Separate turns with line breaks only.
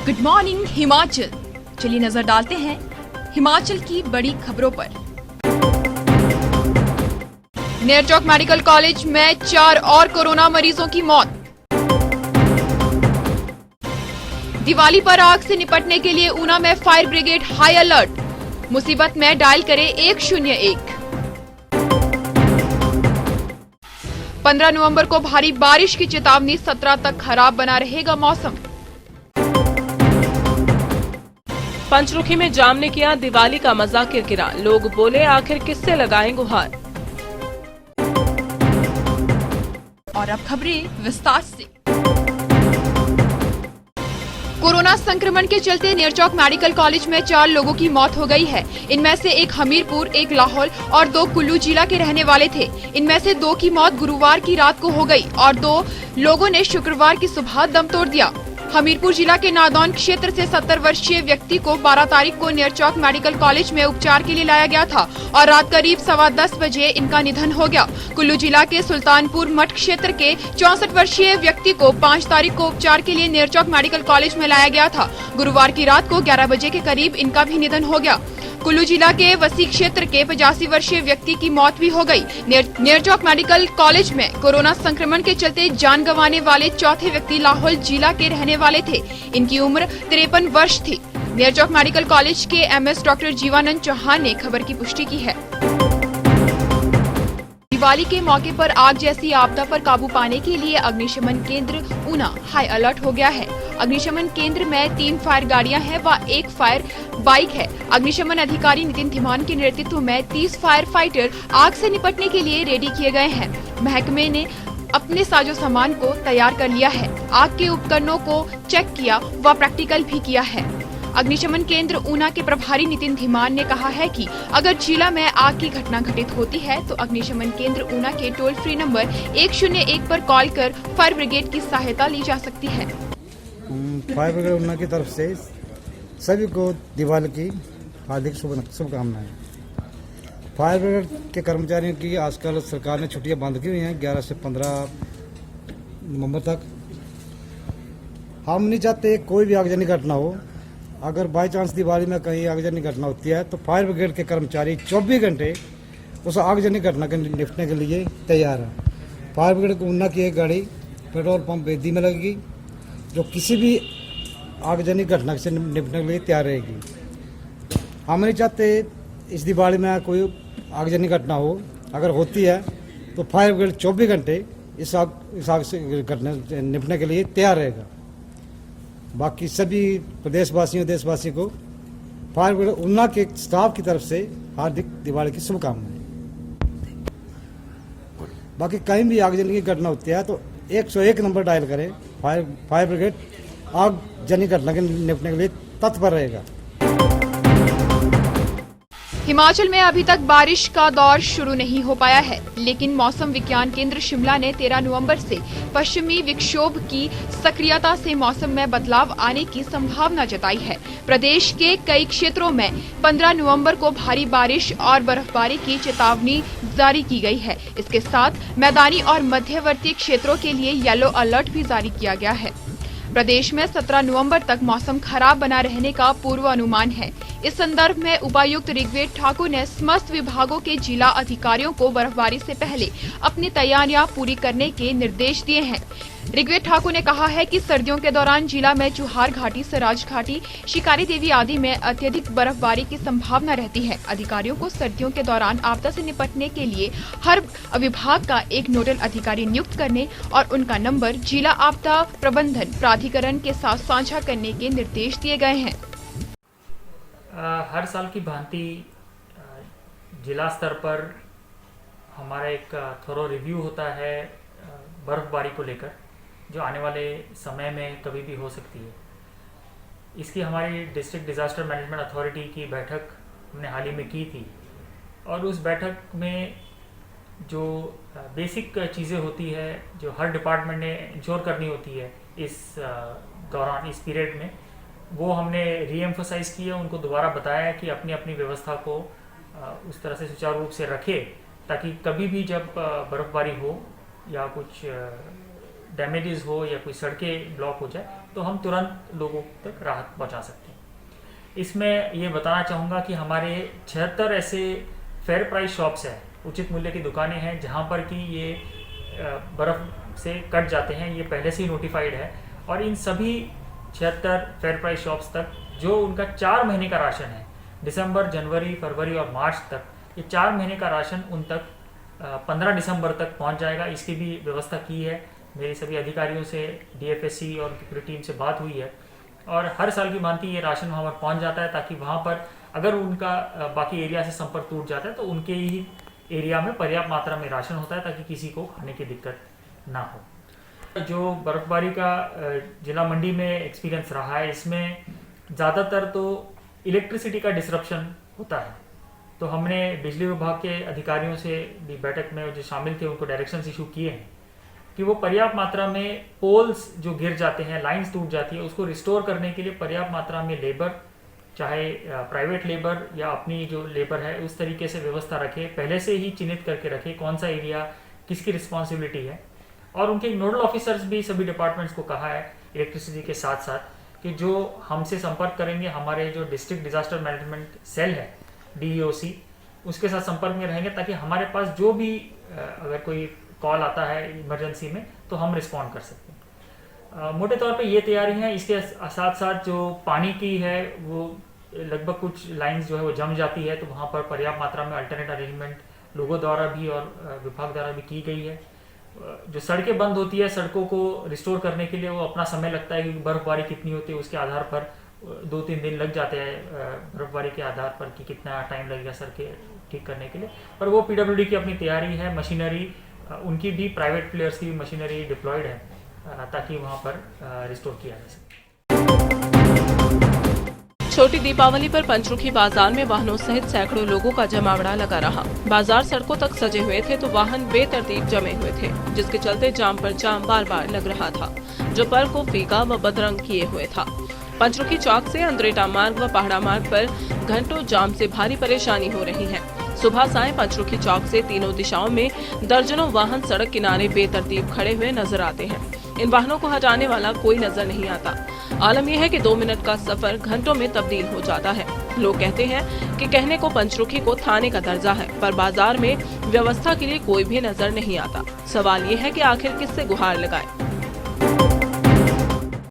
Good morning Himachal. चलिए नजर डालते हैं हिमाचल की बड़ी खबरों पर। नेरचौक मेडिकल कॉलेज में 4 और कोरोना मरीजों की मौत। दिवाली पर आग से निपटने के लिए ऊना में फायर ब्रिगेड हाई अलर्ट। मुसीबत में डायल करें 101। 15 नवंबर को भारी बारिश की चेतावनी, 17 तक खराब बना रहेगा मौसम।
पंचरुखी में जाम ने किया दिवाली का मजा किरकिरा, लोग बोले आखिर किससे लगाएं गुहार।
और अब खबरें विस्तार से। कोरोना संक्रमण के चलते नेरचौक मेडिकल कॉलेज में 4 लोगों की मौत हो गई है। इनमें से एक हमीरपुर, एक लाहौल और 2 कुल्लू जिला के रहने वाले थे। इनमें से 2 की मौत गुरुवार की रात को हो गई और 2 लोगों ने शुक्रवार की सुबह दम तोड़ दिया। हमीरपुर जिला के नादौन क्षेत्र से 70 वर्षीय व्यक्ति को 12 तारीख को नेरचौक मेडिकल कॉलेज में उपचार के लिए लाया गया था और रात करीब 10:15 बजे इनका निधन हो गया। कुल्लू जिला के सुल्तानपुर मठ क्षेत्र के 64 वर्षीय व्यक्ति को 5 तारीख को उपचार के लिए नेरचौक मेडिकल कॉलेज में लाया गया था। गुरुवार की रात को 11 बजे के करीब इनका भी निधन हो गया। कुल्लू जिला के वसी क्षेत्र के 85 वर्षीय व्यक्ति की मौत भी हो गई। नेरचौक मेडिकल कॉलेज में कोरोना संक्रमण के चलते जान गंवाने वाले चौथे व्यक्ति लाहौल जिला के रहने वाले थे। इनकी उम्र 53 वर्ष थी। नेरचौक मेडिकल कॉलेज के एमएस डॉक्टर जीवानंद चौहान ने खबर की पुष्टि की है। दिवाली के मौके पर आग जैसी आपदा पर काबू पाने के लिए अग्निशमन केंद्र ऊना हाई अलर्ट हो गया है। अग्निशमन केंद्र में 3 फायर गाड़ियां हैं व 1 फायर बाइक है। अग्निशमन अधिकारी नितिन धीमान के नेतृत्व में 30 फायर फाइटर आग से निपटने के लिए रेडी किए गए हैं। महकमे ने अपने साजो सामान को तैयार कर लिया है। आग के उपकरणों को चेक किया व प्रैक्टिकल भी किया है। अग्निशमन केंद्र ऊना के प्रभारी नितिन धीमान ने कहा है कि अगर जिला में आग की घटना घटित होती है तो अग्निशमन केंद्र ऊना के टोल फ्री नंबर 101 पर कॉल कर फायर ब्रिगेड की सहायता ली जा सकती है।
फायर ब्रिगेड ऊना की तरफ से सभी को दिवाली की हार्दिक शुभकामनाएं। फायर ब्रिगेड के कर्मचारियों की आजकल सरकार ने छुट्टियां बंद की हुई हैं 11 से 15 नवंबर तक। हम नहीं चाहते कोई भी आगजनी घटना हो। अगर बाई चांस दिवाली में कहीं आगजनी घटना होती है तो फायर ब्रिगेड के कर्मचारी 24 घंटे उस आगजनी घटना के निपटने के लिए तैयार है। फायर ब्रिगेड को ऊना की एक गाड़ी पेट्रोल पंप बेदी में लगेगी जो किसी भी आगजनी घटना से निपटने के लिए तैयार रहेगी। हम नहीं चाहते इस दिवाली में कोई आगजनी घटना हो। अगर होती है तो फायर ब्रिगेड 24 घंटे इस आग से घटना निपटने के लिए तैयार रहेगा। बाकी सभी प्रदेशवासियों देशवासियों को फायर ब्रिगेड ऊना के स्टाफ की तरफ से हार्दिक दिवाली की शुभकामनाएं। बाकी कहीं भी आगजनी की घटना होती है तो 101 नंबर डायल करें। फायर ब्रिगेड आगजनी घटना के निपटने के लिए तत्पर रहेगा।
हिमाचल में अभी तक बारिश का दौर शुरू नहीं हो पाया है, लेकिन मौसम विज्ञान केंद्र शिमला ने 13 नवंबर से पश्चिमी विक्षोभ की सक्रियता से मौसम में बदलाव आने की संभावना जताई है। प्रदेश के कई क्षेत्रों में 15 नवंबर को भारी बारिश और बर्फबारी की चेतावनी जारी की गई है। इसके साथ मैदानी और मध्यवर्ती क्षेत्रों के लिए येलो अलर्ट भी जारी किया गया है। प्रदेश में 17 नवंबर तक मौसम खराब बना रहने का पूर्व अनुमान है। इस संदर्भ में उपायुक्त ऋग्वेद ठाकुर ने समस्त विभागों के जिला अधिकारियों को बर्फबारी से पहले अपनी तैयारियां पूरी करने के निर्देश दिए हैं। ऋग्वेद ठाकुर ने कहा है कि सर्दियों के दौरान जिला में चुहार घाटी, सराज घाटी, शिकारी देवी आदि में अत्यधिक बर्फबारी की संभावना रहती है। अधिकारियों को सर्दियों के दौरान आपदा से निपटने के लिए हर विभाग का एक नोडल अधिकारी नियुक्त करने और उनका नंबर जिला आपदा प्रबंधन प्राधिकरण के साथ साझा करने के निर्देश दिए गए हैं।
हर साल की भांति जिला स्तर पर हमारा एक थोरो रिव्यू होता है बर्फबारी को लेकर, जो आने वाले समय में कभी भी हो सकती है। इसकी हमारी डिस्ट्रिक्ट डिज़ास्टर मैनेजमेंट अथॉरिटी की बैठक हमने हाल ही में की थी और उस बैठक में जो बेसिक चीज़ें होती है जो हर डिपार्टमेंट ने इंश्योर करनी होती है इस दौरान, इस पीरियड में, वो हमने रीएम्फोसाइज किया, उनको दोबारा बताया कि अपनी अपनी व्यवस्था को उस तरह से सुचारू रूप से रखे ताकि कभी भी जब बर्फबारी हो या कुछ डैमेजेस हो या कोई सड़कें ब्लॉक हो जाए तो हम तुरंत लोगों तक राहत पहुंचा सकते हैं। इसमें ये बताना चाहूँगा कि हमारे 76 ऐसे फेयर प्राइस शॉप्स हैं, उचित मूल्य की दुकानें हैं, जहाँ पर कि ये बर्फ़ से कट जाते हैं, ये पहले से ही नोटिफाइड है। और इन सभी 76 फेयर प्राइस शॉप्स तक जो उनका 4 महीने का राशन है, दिसंबर, जनवरी, फरवरी और मार्च तक, ये 4 महीने का राशन उन तक 15 दिसंबर तक पहुंच जाएगा। इसकी भी व्यवस्था की है। मेरी सभी अधिकारियों से, DFSC और पूरी टीम से बात हुई है और हर साल की भांति ये राशन वहाँ पर पहुँच जाता है, ताकि वहाँ पर अगर उनका बाकी एरिया से संपर्क टूट जाता है तो उनके ही एरिया में पर्याप्त मात्रा में राशन होता है, ताकि किसी को खाने की दिक्कत ना हो। जो बर्फबारी का जिला मंडी में एक्सपीरियंस रहा है, इसमें ज़्यादातर तो इलेक्ट्रिसिटी का डिसरप्शन होता है। तो हमने बिजली विभाग के अधिकारियों से भी बैठक में जो शामिल थे उनको डायरेक्शंस इशू किए हैं कि वो पर्याप्त मात्रा में पोल्स जो गिर जाते हैं, लाइंस टूट जाती है, उसको रिस्टोर करने के लिए पर्याप्त मात्रा में लेबर, चाहे प्राइवेट लेबर या अपनी जो लेबर है, उस तरीके से व्यवस्था रखे, पहले से ही चिन्हित करके रखे कौन सा एरिया किसकी रिस्पॉन्सिबिलिटी है। और उनके नोडल ऑफिसर्स भी सभी डिपार्टमेंट्स को कहा है इलेक्ट्रिसिटी के साथ साथ कि जो हमसे संपर्क करेंगे, हमारे जो डिस्ट्रिक्ट डिजास्टर मैनेजमेंट सेल है DEOC, उसके साथ संपर्क में रहेंगे, ताकि हमारे पास जो भी अगर कोई कॉल आता है इमरजेंसी में तो हम रिस्पॉन्ड कर सकते हैं। मोटे तौर पे ये तैयारी है। इसके साथ साथ जो पानी की है, वो लगभग कुछ लाइंस जो है वो जम जाती है, तो वहाँ पर पर्याप्त मात्रा में अल्टरनेट अरेंजमेंट लोगों द्वारा भी और विभाग द्वारा भी की गई है। जो सड़कें बंद होती है, सड़कों को रिस्टोर करने के लिए वो अपना समय लगता है, क्योंकि बर्फबारी कितनी होती है उसके आधार पर 2-3 दिन लग जाते हैं बर्फबारी के आधार पर कि कितना टाइम लगेगा सड़कें ठीक करने के लिए। पर वो PWD की अपनी तैयारी है, मशीनरी उनकी भी, प्राइवेट प्लेयर्स की भी मशीनरी डिप्लॉयड है, ताकि वहाँ पर रिस्टोर किया जा सके।
छोटी दीपावली पर पंचरुखी बाजार में वाहनों सहित सैकड़ों लोगों का जमावड़ा लगा रहा। बाजार सड़कों तक सजे हुए थे तो वाहन बेतरतीब जमे हुए थे, जिसके चलते जाम पर जाम बार बार लग रहा था, जो पर्व को फीका व बदरंग किए हुए था। पंचरुखी चौक से अंद्रेटा मार्ग व पहाड़ा मार्ग पर घंटों जाम से भारी परेशानी हो रही है। सुबह सायं पंचरुखी चौक से तीनों दिशाओं में दर्जनों वाहन सड़क किनारे बेतरतीब खड़े हुए नजर आते हैं। इन वाहनों को हटाने वाला कोई नजर नहीं आता। आलम यह है कि 2 मिनट का सफर घंटों में तब्दील हो जाता है। लोग कहते हैं कि कहने को पंचरुखी को थाने का दर्जा है, पर बाजार में व्यवस्था के लिए कोई भी नजर नहीं आता। सवाल ये है कि आखिर किससे गुहार लगाए।